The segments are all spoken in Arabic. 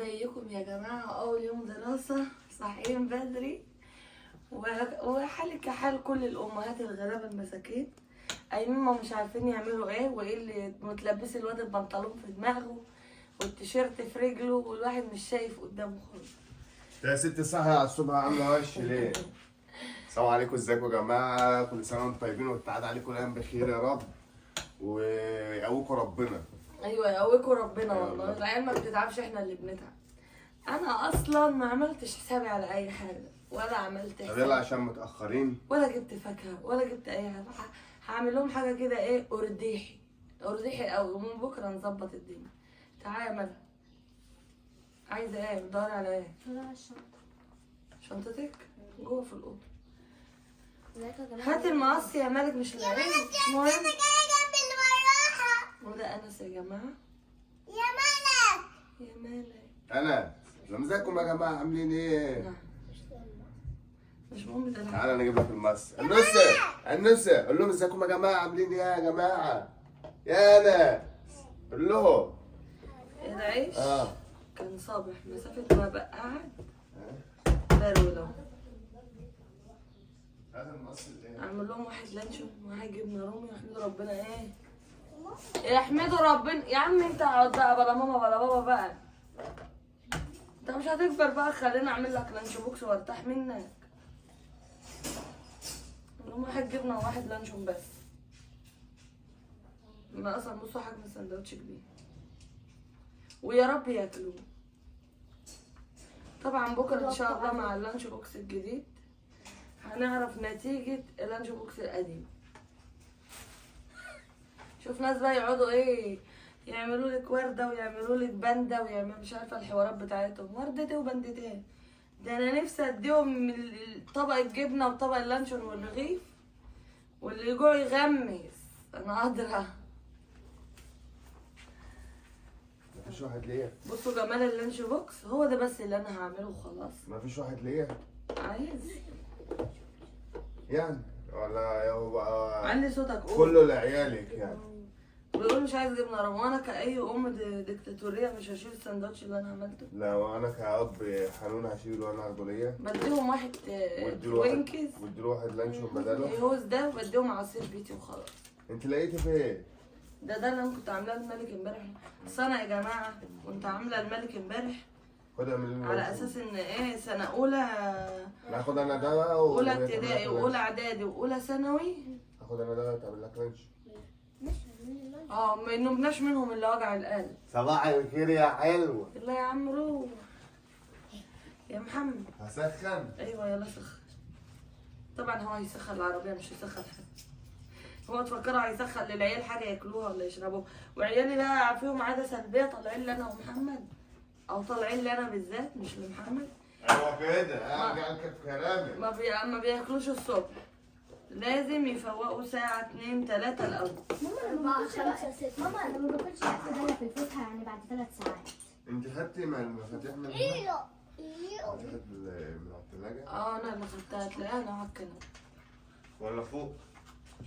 ازيكم يا جماعة؟ أول يوم دراسة صاحيين بدري وحالي كحال كل الأمهات الغلابة المساكين قايمين ما مش عارفين يعملوا ايه، وايه اللي متلبس الواد البنطلون في دماغه والتيشيرت في رجله والواحد مش شايف قدامه خالص. يا ست صحي على الصبح عامله وش ليه؟ السلام عليكم، ازيكم يا جماعه؟ كل سنه وانتم طيبين والتعاد عليكم الايام بخير يا رب ويقويكم ربنا. ايوه يقويكم ربنا والله، العيال ما بتتعبش، احنا اللي بنتعب. انا اصلا ما عملتش حسابي على اي حاجه ولا عملت طب يلا حسابي عشان متاخرين. ولا جبت فاكهه ولا جبت اي حاجه. هعمل لهم حاجه كده ايه، ارديحي قوي، ومن بكره نظبط الدنيا. تعالى يا مدى، عايزه ايه؟ بتدوري على ايه؟ لا الشنطة. شنطتك جوه في الاوضه. ازيك يا جماعة؟ هات المقص يا مالك، مش العين مش مهم. جنب المروحة. وده انس يا جماعه. يا ملك. يا مالك. انا ازيكم يا جماعه عاملين ايه؟ نعم مش مهم ده. تعالى انا اجيب لك المس. النسة قول لهم ازيكم يا جماعه عاملين ايه يا جماعه؟ يا انا قول لهم. العيش اه كان صابح مسافه ما بقى قاعد برولو. هذا المقص ايه؟ اعمل لهم واحد لانشون وواحد جبنه رومي يحمدوا ربنا. ايه يحمدوا ربنا يا عم؟ انت اقعد بقى بلا ماما بلا بابا بقى، انت مش هتكبر بقى. خليني اعمل لك لانش بوكس وارتاح منك. لهم واحد جبنه وواحد لانشون بس. ما اصلا بصوا حجم السندوتش كبير، ويا رب ياكلوه. طبعا بكره ان شاء الله مع اللانش بوكس الجديد هنعرف نتيجة اللانش بوكس القديم. شوف ناس بقى يقعدوا ايه، يعملوا لك وردة ويعملوا لك بندة ويعملوا مش عارفة الحوارات بتاعتهم، وردتين وبندتين. ده انا نفسي اديهم من طبق الجبنة وطبق اللانشون والرغيف، واللي يجوع يغمس. انا قادرة. مفيش واحد ليا. بصوا جمال اللانش بوكس، هو ده بس اللي انا هعمله وخلاص. مفيش واحد ليا عايز يعني ولا هو بقى عندي صوتك قول. كله لعيالك يعني. بيقول مش عايز جبنه رومي، وانا كأي ام ديكتاتوريه مش هشيل السندوتش اللي انا عملته. لا وانا كأب حنون هشيله وانا اخده ليا. بديهم واحد توينكز واديله واحد لانشون بداله. يهوز ده، وبديهم عصير بيتي وخلاص. انت لقيتي فين؟ ده اللي انا كنت عاملاه الملك امبارح. اصل انا يا جماعه كنت عامله الملك امبارح خدها من على اساس ان ايه، سنه اولى ناخد انا ده بقى اولى ابتدائي واولى اعدادي واولى ثانوي. اخد انا ده تعمل لك لانش. ما نبناش منهم الا وجع القلب. صباح الخير يا حلوه. يلا يا عم روح يا محمد. هسخن. ايوه يلا سخن. طبعا هو هيسخن العربيه مش هيسخن حاجه. هو تفكروا هيسخن للعيال حاجه ياكلوها ولا يشربوها؟ وعيالي بقى فيهم عاده سلبيه طالعين لي انا ومحمد، او طالعين لي انا بالذات مش لمحمد. ايوه كده ارجع لك في كلامي. ما بياكلوش الصبح، لازم يفوقوا ساعه 2 3 الاول. ماما انا ما باكلش اكل ده في الفسحة يعني بعد 3 ساعات. انت خدتي المفاتيح من المفاتيح من الثلاجه؟ انا اللي خدتها، تلاقيها انا على الكنبه. ولا فوق؟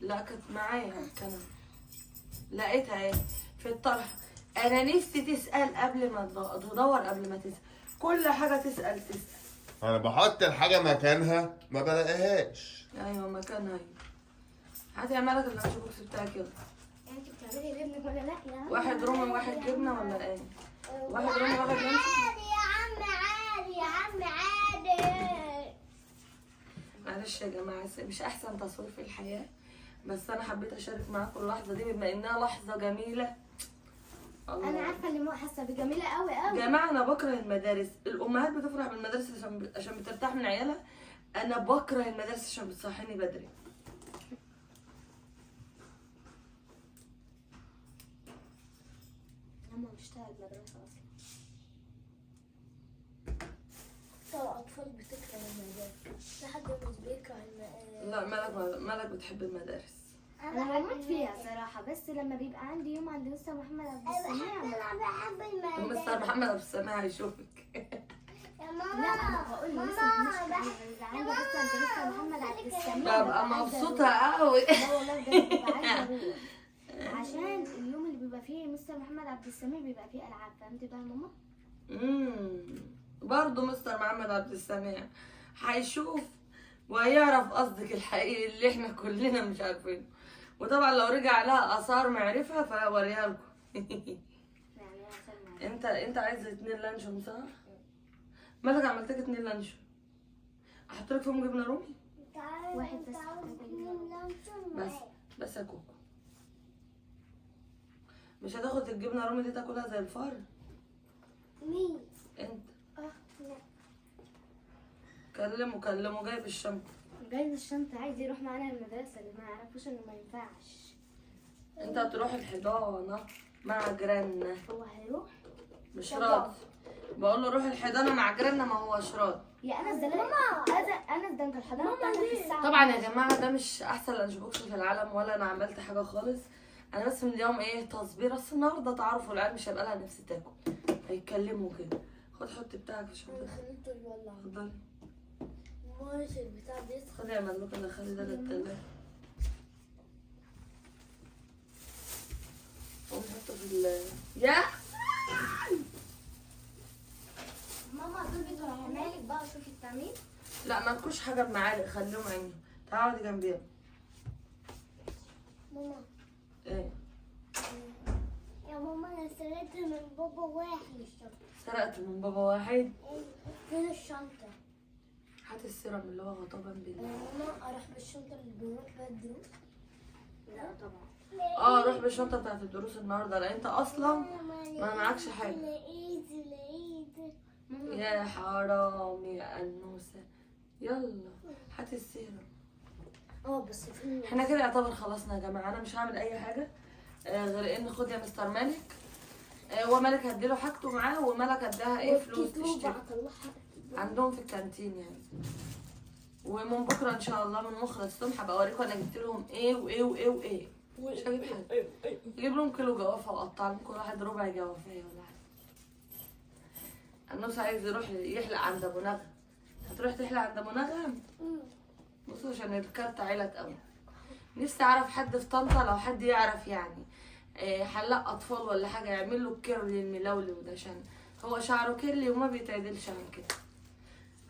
لا كانت معايا على الكنبه، لقيتها ايه في الطرح. انا نفسي تسال قبل ما تدور، قبل ما تسال كل حاجه تسال. انا بحط الحاجه مكانها ما بلاقيهاش. ايوه مكانها. ايوه هاتي يا مالك اللانش بوكس بتاعك يلا. انت بتعملي لابنك ولا لا يا عم؟ واحد رومي وواحد جبنه ولا ايه؟ واحد رومي وواحد لانشون. عادي يا عم، عادي يا عم، عادي. معلش يا جماعه مش احسن تصوير في الحياه، بس انا حبيت اشارك معاكم اللحظه دي بما انها لحظه جميله. الله. انا عارفه ان ماما حاسه بجميله قوي قوي. يا جماعه انا بكره المدارس. الامهات بتفرح بالمدارس عشان بترتاح من عيالها. انا بكره المدارس عشان بتصحيني بدري. ماما بتشتغل مدرسه اصلا. الاطفال بتكره المدارس، لحد مش بيكره لا مالك بتحب المدارس. انا بموت فيها صراحه، بس لما بيبقى عندي يوم عند مستر محمد عبد السميع بحب المدارس. مستر محمد عبد السميع هيشوفك. يا ماما لا انا بقول له بيبقى عندي اصلا عند مستر محمد عبد السميع ببقى مبسوطه قوي. لا والله بجد ببقى عايزه اروح، عشان اليوم اللي بيبقى فيه مستر محمد عبد السميع بيبقى فيه العاب، فهمتي بقى يا ماما؟ برضه مستر محمد عبد السميع هيشوف وهيعرف قصدك الحقيقي اللي احنا كلنا مش عارفينه. وطبعا لو رجع لها اثار معرفه فهوريها لكم. يعني عشان انت عايز 2 لانشون صح؟ مالك عملت لك 2 لانشون؟ احط لك فيهم جبنه رومي؟ واحد بس. بس يا كوكو مش هتاخد الجبنه رومي دي تاكلها زي الفار؟ مين؟ انت لا. كلمه جايب الشنطه. جايب الشنطة عايز يروح معانا المدرسة اللي ما يعرفوش انه ما ينفعش. انت هتروح الحضانه مع جيراننا. هو هيروح؟ مش راضي. بقول له روح الحضانه مع جيراننا ما هوش راضي. يا انس ده انس ده انت الحضانة بتاعتك الساعة طبعا يا جماعه ده مش احسن لانش بوكس في العالم ولا انا عملت حاجه خالص. انا بس من اليوم تصبير. اصل النهارده تعرفوا العيال مش هيبقى لها نفس تاكل. هيتكلموا كده. خد حط بتاعك في الشنطه. خليته يولع. اتفضلي. ماشي البتاع بيسخن. خدي يا ملوكه دخلي ده للتلاجة. قوم حطه في يا ماما دول بتوع عمالك بقى شوفي التعمير. لا مالكوش حاجه بمعالق خليهم عندي. تعالي اقعدي جنبيها. ماما ايه يا ماما انا سرقت من بابا واحد الشنطة. سرقت من بابا واحد؟ فين الشنطة؟ هات السيرم اللي هو غطابا بالله. ماما اروح بالشنطة اللي بنروح بيها الدروس؟ لا طبعا. روح بالشنطه بتاعت الدروس النهارده لان انت اصلا ما معكش حاجه. يا حرام يا انوسه. يلا هات السيرم. بس فين؟ احنا كده يعتبر خلصنا يا جماعه. انا مش هعمل اي حاجه غير ان خد يا مستر مالك. ومالك هديله حاجته معاه ومالك اداها فلوس تشتري عندهم في الكانتين يعني. ومن بكره ان شاء الله من مخرج الصبح هبقى اوريكم انا جبت لهم ايه وايه وايه وايه. مش هجيب حاجه. اجيب لهم كيلو جوافه واقطع لهم كل واحد ربع جوافيه ولا حاجه. الناس عايز يروح يحلق عند ابو نغم. هتروح تحلق عند ابو نغم؟ بصوا عشان الكارت عيلة قوي. نفسي اعرف حد في طنطا لو حد يعرف يعني حلاق اطفال ولا حاجه يعمل له الكيرلي الملولو ده عشان هو شعره كيرلي وما بيتعدلش عن كده.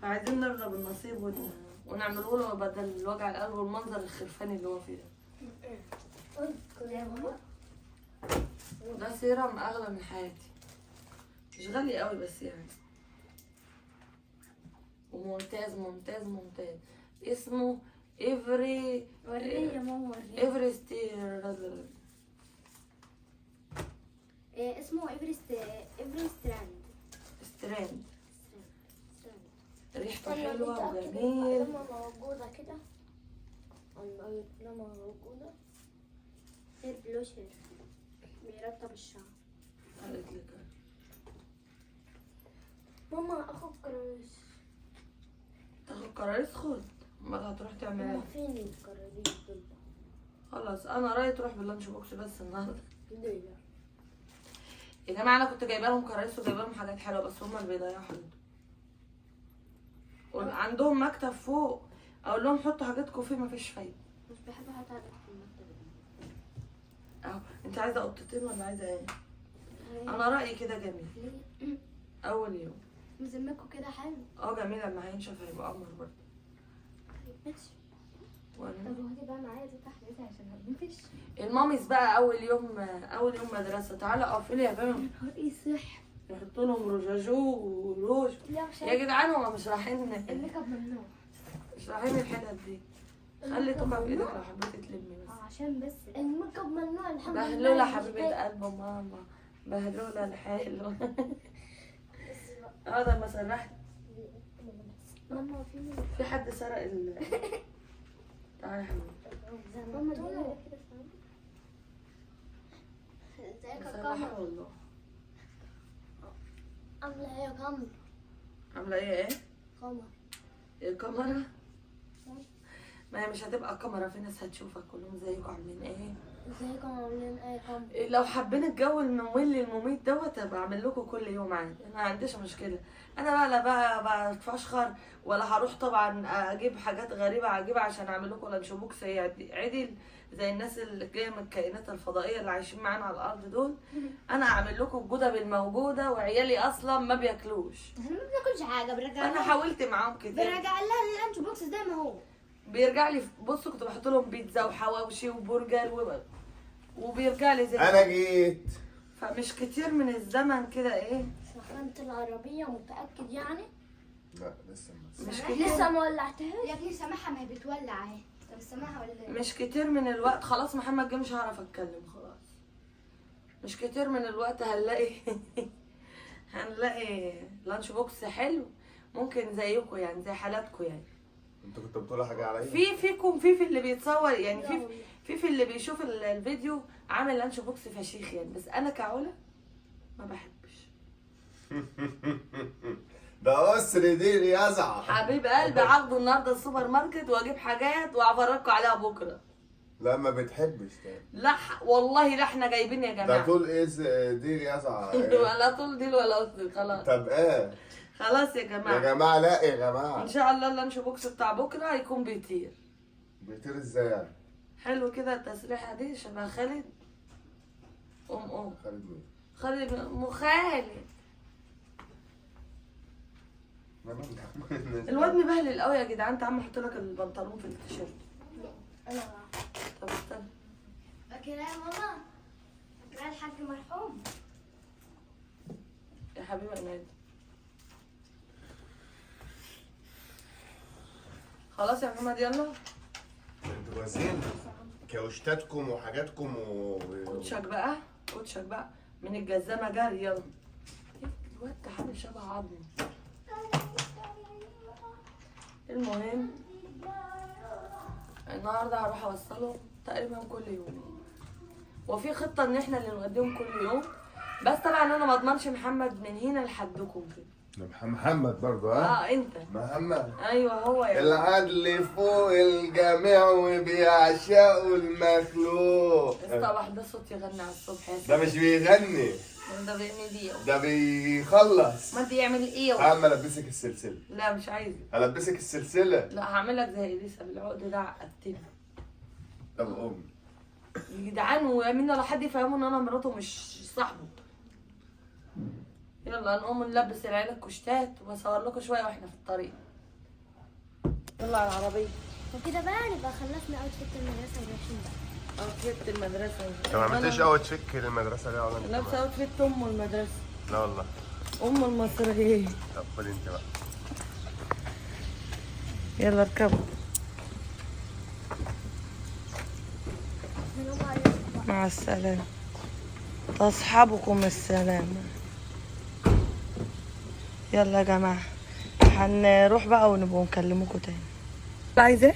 فعايزين نرضى بالنصيب ونعمله له بدل وجع القلب والمنظر الخرفاني اللي هو فيه ده. ده سيرم اغلى من حياتي. مش غالي قوي بس يعني. وممتاز ممتاز ممتاز. اسمه افري وريني يا ماما وريني. ايفرست اسمه ايفرستراند. ستراند. ريحته حلوه وجميل. لما موجودة كده لما موجودة هير بلوشر بيرطب الشعر. قالت لك ماما اخد كراريس. تاخد كراريس خد. امال هتروح تعمل ماما ايه؟ فين الكراريس دول؟ خلاص انا رايي تروح باللانش بوكس بس النهارده. ليه؟ يا جماعه انا كنت جايبه لهم كراريس وجايبه لهم حاجات حلوه بس هم اللي بيضيعوا حاجتهم. عندهم مكتب فوق اقول لهم حطوا حاجاتكم فيه مفيش فايده. مش بحب احط حاجات في المكتب. اهو انت عايزه قطتين ولا عايزه ايه؟ انا رايي كده جميل. ليه؟ اول يوم مزمكوا كده حلو. جميل لما هينشف هيبقى قمر برضه. ماشي. وأنا- طب وهاتي بقى معايا دي تحت ايدي عشان هنفش. الماميز بقى اول يوم مدرسه. تعالى اقفلي يا بابا. نهار صح. يحطوا لهم روجاجو وروج. لا مش يا جدعان هما مش رايحين الميك اب ممنوع. مش رايحين الحتت دي. خلي توكا في ايدك لو حبيتي تلمي بس. عشان بس الميك اب ممنوع الحمد لله. بهلولة حبيبة قلب ماما. بهلولة الحلوة. ده ما سرحت. ماما في حد سرق تعالى يا حبيبي. ماما دي ازيك يا بصراحة قمر؟ والله. عاملة ايه يا قمر؟ عاملة ايه؟ قمر. الكاميرا؟ ما هي مش هتبقى كاميرا. في ناس هتشوفك كلهم زيكم عاملين ايه ازيكم عاملين ايكم؟ لو حابين الجو الممل المميت دوت ابقى اعمل لكم كل يوم عادي، انا ما عنديش مشكله. انا بقى لا بقى بتفشخر ولا هروح طبعا اجيب حاجات غريبه اجيبها عشان اعمل لكم لانش بوكس عدل زي الناس اللي جايه من الكائنات الفضائيه اللي عايشين معانا على الارض دول. انا اعمل لكم الجدب الموجوده، وعيالي اصلا ما بياكلوش. احنا ما بناكلش حاجه، بنرجع انا حاولت معاهم كتير، بنرجع لها اللانش بوكس زي ما هو. بيرجع لي. بصوا كنت بحط لهم بيتزا وحواوشي وبرجر وبيرجع لي زي انا جيت. فمش كتير من الزمن كده ايه. سخنت العربيه متاكد يعني؟ لا لسه مش كتير، لسه ما ولعتهاش يا ابني. سامعها ما هي بتولع اهي. طب سامعها ولا لا؟ مش كتير من الوقت. خلاص محمد جه مش هعرف اتكلم خلاص. مش كتير من الوقت هنلاقي لانش بوكس حلو، ممكن زيكم يعني زي حالاتكم يعني. انت كنت بتقول حاجه عليا؟ في اللي بيتصور يعني، في اللي بيشوف الفيديو عامل لانش بوكس فشيخ يعني، بس انا كعلا ما بحبش. ده اسر دي يزعل. حبيب قلبي عاخده النهارده السوبر ماركت واجيب حاجات وافرجكم عليها بكره. لا ما بتحبش تاني. لا والله لا احنا جايبين يا جماعه. ده طول ايه دي يزعل. ولا طول ديل ولا قصدي خلاص. طب ايه خلاص يا يا جماعه. جماعه؟ لا يا جماعه ان شاء الله اللانش بوكس بتاع بكره هيكون بيطير. بيطير ازاي يعني؟ حلو كده التسريحه دي شبه خالد. خالد مين؟ خالد خالد الواد مبهلل قوي يا جدعان. تعال احط لك البنطلون في التيشيرت. انا طب استنى. فاكره يا ماما؟ فاكره الحاج مرحوم؟ يا حبيبي انا خلاص يا محمد يلا. انتوا جاهزين؟ كاوشتاتكم وحاجاتكم كوتشك بقى من الجزامه جري يلا. الواد كحل شبه عظمه. المهم النهارده هروح اوصلهم تقريبا كل يوم، وفي خطه ان احنا اللي نوديهم كل يوم، بس طبعا انا ما اضمنش محمد من هنا لحدكم كده. محمد برضه ها؟ انت محمد. ايوه هو يعني. العدل فوق الجميع وبيعشقوا المخلوق. الصباح ده صوت يغني على الصبح يا ده مش بيغني، ده بيعمل ايه؟ ده بيخلص. ما بيعمل ايه؟ عم البسك السلسله. لا مش عايزه. البسك السلسله. لا هعمل لك زي اليسا بالعقد ده عقدتني. طب قومي يا جدعان، ويمين ولا حد يفهمه ان انا مراته مش صاحبه. يلا نقوم نلبس العيله الكشتات واصور لكم شويه واحنا في الطريق. يلا على العربيه. وكده بقى نبقى خلصنا اوتفيت المدرسه ورايحين بقى. اوتفيت المدرسه. انت ما عملتيش اوتفيت للمدرسه ليه ولا انت؟ لابسه اوتفيت ام المدرسه. لا والله. ام المصريين. طب خد انت بقى. يلا اركبوا. مع السلامه. تصحبكم السلامه. يلا يا جماعه هنروح بقى ونبقوا نكلمكم تاني. عايز ايه؟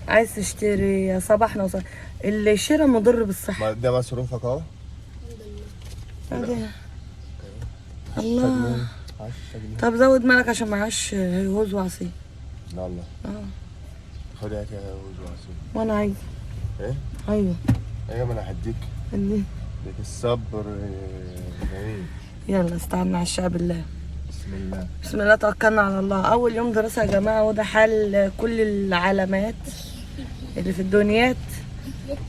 عايز تشتري يا صباحنا وصباح. الشراء مضر بالصحه. ده مصروفك اهو. الله. طب زود مالك عشان معاش هوز وعصير. لا والله. خد هات يا هوز وعصير. وانا عايزه. ايه؟ ايوه. ايوه ما انا هديك. اديني. لك الصبر جميل. يلا استعنا على الشعب الله. بسم الله. بسم الله توكلنا على الله. اول يوم دراسه يا جماعه، وده حال كل العلامات اللي في الدنيات،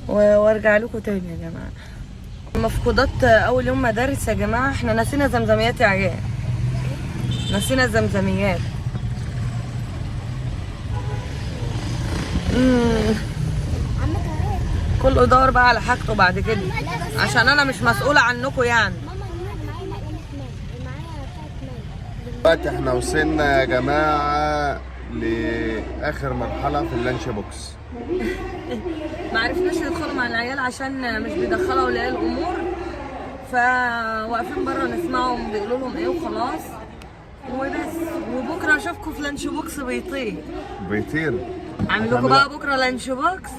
وارجع لكم تاني يا جماعه. مفقودات اول يوم مدارس يا جماعه. احنا نسينا زمزميات يا عيال، نسينا زمزميات. كله يدور بقى على حاجته بعد كده، عشان انا مش مسؤوله عنكم يعني. دلوقتي احنا وصلنا يا جماعه لاخر مرحله في اللانش بوكس. ما عرفناش ندخل مع العيال عشان مش بيدخلوا اولياء الامور، فواقفين بره نسمعهم بيقولوا لهم ايه وخلاص وبس. وبكره اشوفكم في لانش بوكس بيطير. عامل لكم بقى بكره لانش بوكس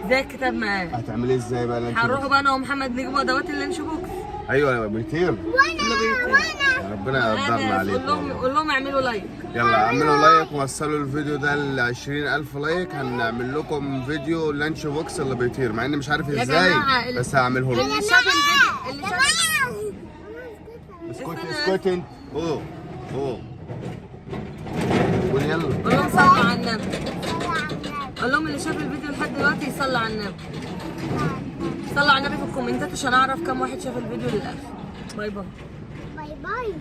زي الكتاب معايا. هتعملي ازاي بقى لانش بوكس؟ هنروحوا بقى انا ومحمد نجيب ادوات اللانش بوكس. ايوه بيطير. اللي بيطير. ربنا يقدرنا عليكم. قول لهم اعملوا لايك. يلا اعملوا لايك ووصلوا الفيديو ده ل 20,000 لايك. هنعمل لكم فيديو اللانش بوكس اللي بيطير، مع اني مش عارف ازاي بس هعمله لكم. اللي شاف الفيديو اللي شاف اسكت انت. اوه قول يلا. قول لهم صلوا على النبي. قول لهم اللي شاف الفيديو لحد دلوقتي يصلي على النبي. صلوا على النبي في الكومنتات عشان اعرف كم واحد شاف الفيديو للاخر. باي باي. باي باي.